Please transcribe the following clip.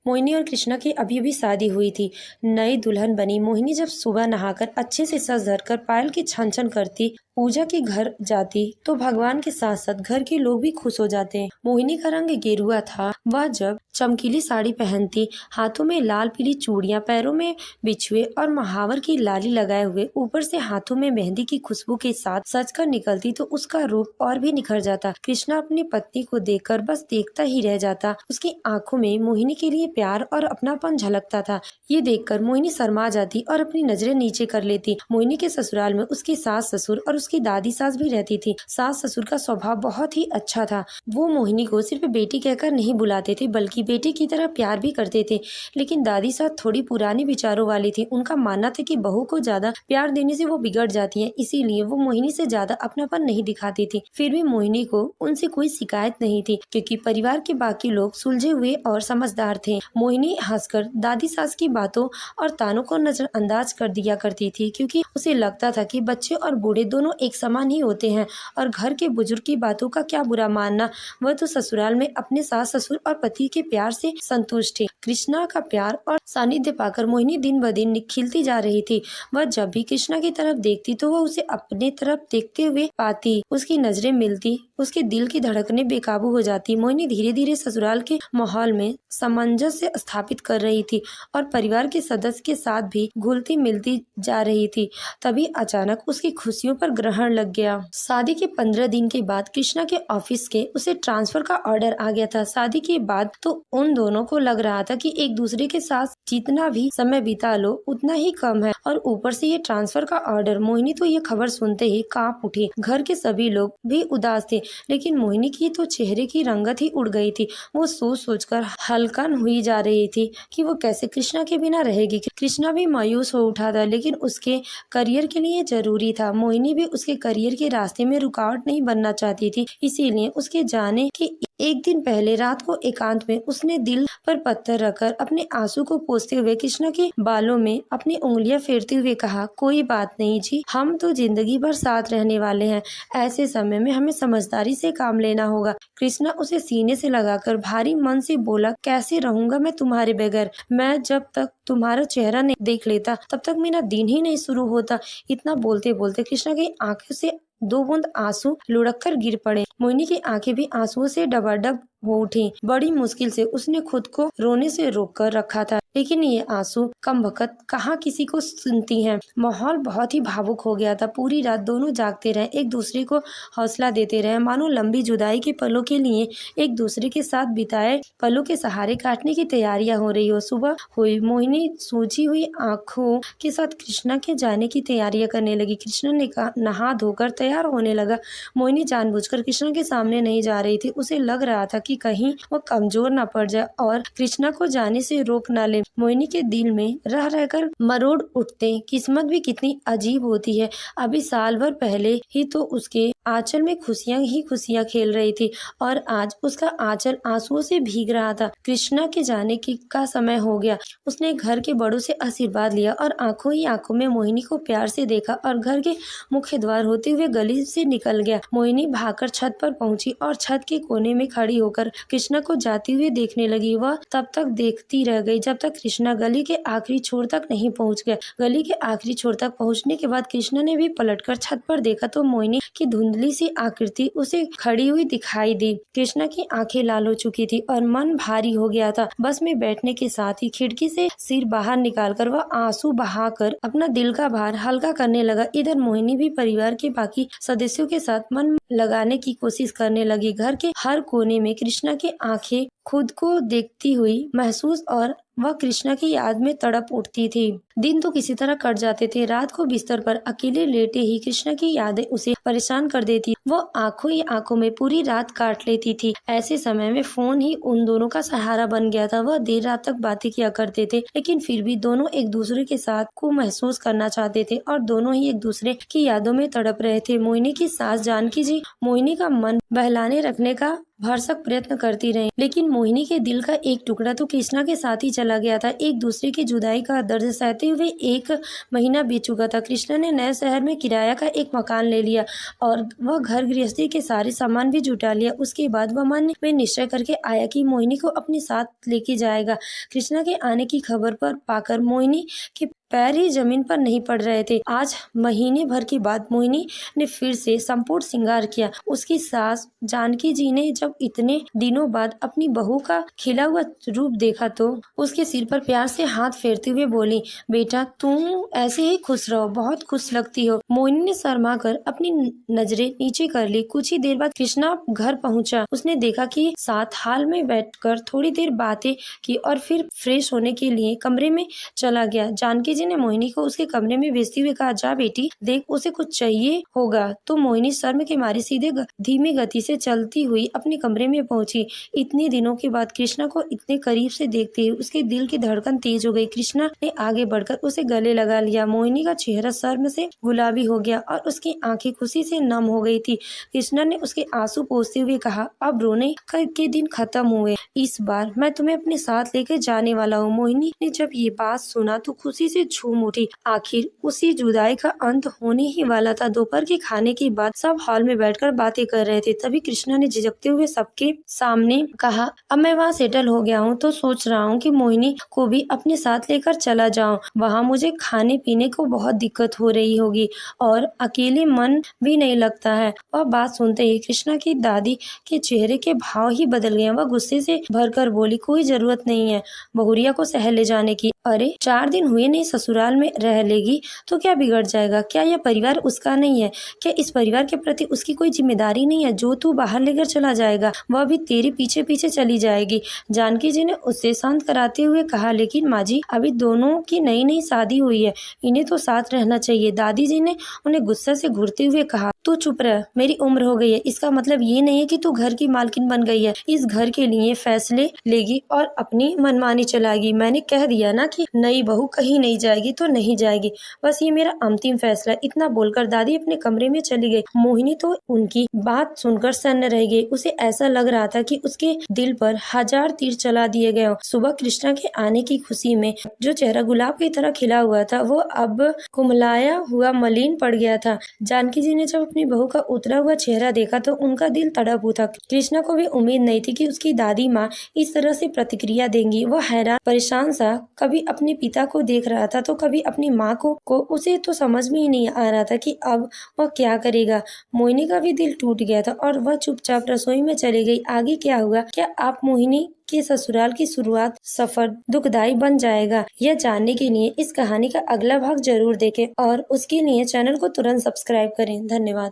मोहिनी और कृष्णा की अभी अभी शादी हुई थी। नई दुल्हन बनी मोहिनी जब सुबह नहाकर अच्छे से सज धरकर पायल की छन छन करती, पूजा के घर जाती तो भगवान के साथ साथ घर के लोग भी खुश हो जाते हैं। मोहिनी का रंग गेरुआ था। वह जब चमकीली साड़ी पहनती, हाथों में लाल पीली चूड़ियां, पैरों में बिछुए और महावर की लाली लगाए हुए, ऊपर से हाथों में मेहंदी की खुशबू के साथ सजकर निकलती तो उसका रूप और भी निखर जाता। कृष्णा अपनी पत्नी को देखकर बस देखता ही रह जाता। उसकी आंखों में मोहिनी के लिए प्यार और अपनापन झलकता था। ये देखकर मोहिनी शर्मा जाती और अपनी नजरें नीचे कर लेती। मोहिनी के ससुराल में उसकी सास ससुर और उसकी दादी सास भी रहती थी। सास ससुर का स्वभाव बहुत ही अच्छा था। वो मोहिनी को सिर्फ बेटी कहकर नहीं बुलाते थे, बल्कि बेटी की तरह प्यार भी करते थे। लेकिन दादी सास थोड़ी पुरानी विचारों वाली थी। उनका मानना था कि बहू को ज्यादा प्यार देने से वो बिगड़ जाती है, इसीलिए वो मोहिनी से ज्यादा अपनापन नहीं दिखाती थी। फिर भी मोहिनी को उनसे कोई शिकायत नहीं थी, क्योंकि परिवार के बाकी लोग सुलझे हुए और समझदार थे। मोहिनी हंसकर दादी सास की बातों और तानों को नजरअंदाज कर दिया करती थी, क्योंकि उसे लगता था कि बच्चे और बूढ़े दोनों एक समान ही होते हैं और घर के बुजुर्ग की बातों का क्या बुरा मानना। वह तो ससुराल में अपने सास ससुर और पति के प्यार से संतुष्ट थी। कृष्णा का प्यार और सानिध्य पाकर मोहिनी दिन ब दिन खिलती जा रही थी। वह जब भी कृष्णा की तरफ देखती तो वह उसे अपने तरफ देखते हुए पाती। उसकी नजरें मिलती, उसके दिल की धड़कनें बेकाबू हो जाती। मोहिनी धीरे धीरे ससुराल के माहौल में सामंजस्य स्थापित कर रही थी और परिवार के सदस्य के साथ भी घुलती मिलती जा रही थी। तभी अचानक उसकी खुशियों पर ग्रहण लग गया। शादी के 15 दिन के बाद कृष्णा के ऑफिस के उसे ट्रांसफर का ऑर्डर आ गया था। शादी के बाद तो उन दोनों को लग रहा था कि एक दूसरे के साथ जितना भी समय बिता लो उतना ही कम है, और ऊपर से ये ट्रांसफर का ऑर्डर। मोहिनी तो ये खबर सुनते ही कांप उठी। घर के सभी लोग भी उदास थे, लेकिन मोहिनी की तो चेहरे की रंगत ही उड़ गई थी। वो सोच सोचकर हल्कन हुई जा रही थी कि वो कैसे कृष्णा के बिना रहेगी। कृष्णा भी मायूस हो उठा था, लेकिन उसके करियर के लिए जरूरी था। मोहिनी भी उसके करियर के रास्ते में रुकावट नहीं बनना चाहती थी। इसीलिए उसके जाने के एक दिन पहले रात को एकांत में उसने दिल पर पत्थर रखकर अपने आंसू को पोंछते हुए कृष्णा के बालों में अपनी उंगलियां फेरते हुए कहा, कोई बात नहीं जी, हम तो जिंदगी भर साथ रहने वाले हैं। ऐसे समय में हमें समझदारी से काम लेना होगा। कृष्णा उसे सीने से लगाकर भारी मन से बोला, कैसे रहूंगा मैं तुम्हारे बगैर। मैं जब तक तुम्हारा चेहरा नहीं देख लेता तब तक मेरा दिन ही नहीं शुरू होता। इतना बोलते बोलते कृष्णा की आंखों से 2 बूंद आंसू लुढ़क कर गिर पड़े। मोहिनी की आंखें भी आंसुओं से डबाडब हो उठी। बड़ी मुश्किल से उसने खुद को रोने से रोक कर रखा था, लेकिन ये आंसू कम वक्त कहाँ किसी को सुनती हैं। माहौल बहुत ही भावुक हो गया था। पूरी रात दोनों जागते रहे, एक दूसरे को हौसला देते रहे, मानो लंबी जुदाई के पलों के लिए एक दूसरे के साथ बिताए पलों के सहारे काटने की तैयारियां हो रही हो। सुबह हुई, मोहिनी सूजी हुई आंखों के साथ कृष्णा के जाने की तैयारियां करने लगी। कृष्णा ने नहा धोकर तैयार होने लगा। मोहिनी जानबूझकर कृष्णा के सामने नहीं जा रही थी। उसे लग रहा था कि कहीं वो कमजोर न पड़ जाए और कृष्णा को जाने से रोक न ले। मोहिनी के दिल में रह रहकर मरोड़ उठते, किस्मत भी कितनी अजीब होती है। अभी साल भर पहले ही तो उसके आंचल में खुशियां ही खुशियां खेल रही थी और आज उसका आंचल आंसुओं से भीग रहा था। कृष्णा के जाने का समय हो गया। उसने घर के बड़ों से आशीर्वाद लिया और आंखों ही आंखों में मोहिनी को प्यार से देखा और घर के मुख्य द्वार होते हुए गली से निकल गया। मोहिनी भागकर छत पर पहुंची और छत के कोने में खड़ी होकर कृष्णा को जाते हुए देखने लगी। वह तब तक देखती रह गई जब तक कृष्णा गली के आखिरी छोर तक नहीं पहुंच गया। गली के आखिरी छोर तक पहुंचने के बाद कृष्णा ने भी पलटकर छत पर देखा तो मोहिनी की धुंधली सी आकृति उसे खड़ी हुई दिखाई दी। कृष्णा की आंखें लाल हो चुकी थी और मन भारी हो गया था। बस में बैठने के साथ ही खिड़की से सिर बाहर निकालकर वह आंसू बहाकर अपना दिल का भार हल्का करने लगा। इधर मोहिनी भी परिवार के बाकी सदस्यों के साथ मन लगाने की कोशिश करने लगी। घर के हर कोने में कृष्णा की आंखें खुद को देखती हुई महसूस और वह कृष्णा की याद में तड़प उठती थी। दिन तो किसी तरह कट जाते थे। रात को बिस्तर पर अकेले लेटे ही कृष्णा की यादें उसे परेशान कर देती। वो आंखों ही आंखों में पूरी रात काट लेती थी। ऐसे समय में फोन ही उन दोनों का सहारा बन गया था। वह देर रात तक बातें किया करते थे, लेकिन फिर भी दोनों एक दूसरे के साथ को महसूस करना चाहते थे और दोनों ही एक दूसरे की यादों में तड़प रहे थे। मोहिनी की सास जानकी जी मोहिनी का मन बहलाने रखने का भरसक प्रयत्न करती रही, लेकिन मोहिनी के दिल का एक टुकड़ा तो कृष्णा के साथ ही चला चला गया था। एक दूसरे की जुदाई का दर्द सहते हुए 1 महीना बीत चुका था। कृष्णा ने नए शहर में किराया का एक मकान ले लिया और वह घर गृहस्थी के सारे सामान भी जुटा लिया। उसके बाद वह मन में निश्चय करके आया कि मोहिनी को अपने साथ लेके जाएगा। कृष्णा के आने की खबर पर पाकर मोहिनी के पैर ही जमीन पर नहीं पड़ रहे थे। आज महीने भर के बाद मोहिनी ने फिर से संपूर्ण श्रृंगार किया। उसकी सास जानकी जी ने जब इतने दिनों बाद अपनी बहू का खिला हुआ रूप देखा तो उसके सिर पर प्यार से हाथ फेरते हुए बोली, बेटा तुम ऐसे ही खुश रहो, बहुत खुश लगती हो। मोहिनी ने शर्मा कर अपनी नजरें नीचे कर ली। कुछ ही देर बाद कृष्णा घर पहुंचा। उसने देखा कि साथ हाल में बैठकर थोड़ी देर बातें की और फिर फ्रेश होने के लिए कमरे में चला गया। जानकी जी ने मोहिनी को उसके कमरे में भेजते हुए कहा, जा बेटी देख, उसे कुछ चाहिए होगा। तो मोहिनी शर्म के मारे सीधे धीमी गति से चलती हुई अपने कमरे में पहुंची। इतने दिनों के बाद कृष्णा को इतने करीब से देखते ही उसके दिल की धड़कन तेज हो गई। कृष्णा ने आगे बढ़कर उसे गले लगा लिया। मोहिनी का चेहरा शर्म से गुलाबी हो गया और उसकी आंखें खुशी से नम हो गई थी। कृष्णा ने उसके आंसू पोंछते हुए कहा, अब रोने के दिन खत्म हुए, इस बार मैं तुम्हें अपने साथ लेकर जाने वाला हूँ। मोहिनी ने जब ये बात सुना तो खुशी से झूम उठी। आखिर उसी जुदाई का अंत होने ही वाला था। दोपहर के खाने के बाद सब हॉल में बैठकर बातें कर रहे थे। तभी कृष्णा ने झिझकते हुए सबके सामने कहा, अब मैं वहाँ सेटल हो गया हूँ तो सोच रहा हूँ कि मोहिनी को भी अपने साथ लेकर चला जाऊँ। वहाँ मुझे खाने पीने को बहुत दिक्कत हो रही होगी और अकेले मन भी नहीं लगता है। वह बात सुनते ही कृष्णा की दादी के चेहरे के भाव ही बदल गए। वह गुस्से से भरकर बोली, कोई जरूरत नहीं है बहुरिया को शहर ले जाने की। अरे 4 दिन हुए नहीं ससुराल में रह लेगी तो क्या बिगड़ जाएगा? क्या यह परिवार उसका नहीं है? क्या इस परिवार के प्रति उसकी कोई जिम्मेदारी नहीं है? जो तू बाहर लेकर चला जाएगा वह भी तेरे पीछे पीछे चली जाएगी। जानकी जी ने उसे शांत कराते हुए कहा, लेकिन माँ जी अभी दोनों की नई नई शादी हुई है, इन्हें तो साथ रहना चाहिए। दादी जी ने उन्हें गुस्से से घूरते हुए कहा, तू चुप रह, मेरी उम्र हो गई है, इसका मतलब ये नहीं है कि तू घर की मालकिन बन गई है। इस घर के लिए फैसले लेगी और अपनी मनमानी चलाएगी। मैंने कह दिया ना कि नई बहू कहीं नहीं जाएगी तो नहीं जाएगी, बस ये मेरा अंतिम फैसला। इतना बोलकर दादी अपने कमरे में चली गई। मोहिनी तो उनकी बात सुनकर सन्न रह गई। उसे ऐसा लग रहा था कि उसके दिल पर 1000 तीर चला दिए गए। सुबह कृष्णा के आने की खुशी में जो चेहरा गुलाब की तरह खिला हुआ था वो अब कुमलाया हुआ मलिन पड़ गया था। जानकी जी ने जब अपनी बहू का उतरा हुआ चेहरा देखा तो उनका दिल तड़प उठा। कृष्णा को भी उम्मीद नहीं थी कि उसकी दादी माँ इस तरह से प्रतिक्रिया देंगी। वह हैरान परेशान सा कभी अपने पिता को देख रहा था तो कभी अपनी माँ को उसे तो समझ में ही नहीं आ रहा था कि अब वह क्या करेगा। मोहिनी का भी दिल टूट गया था और वह चुपचाप रसोई में चली गई। आगे क्या हुआ? क्या आप मोहिनी के ससुराल की शुरुआत सफर दुखदाई बन जाएगा? यह जानने के लिए इस कहानी का अगला भाग जरूर देखें और उसके लिए चैनल को तुरंत सब्सक्राइब करें। धन्यवाद।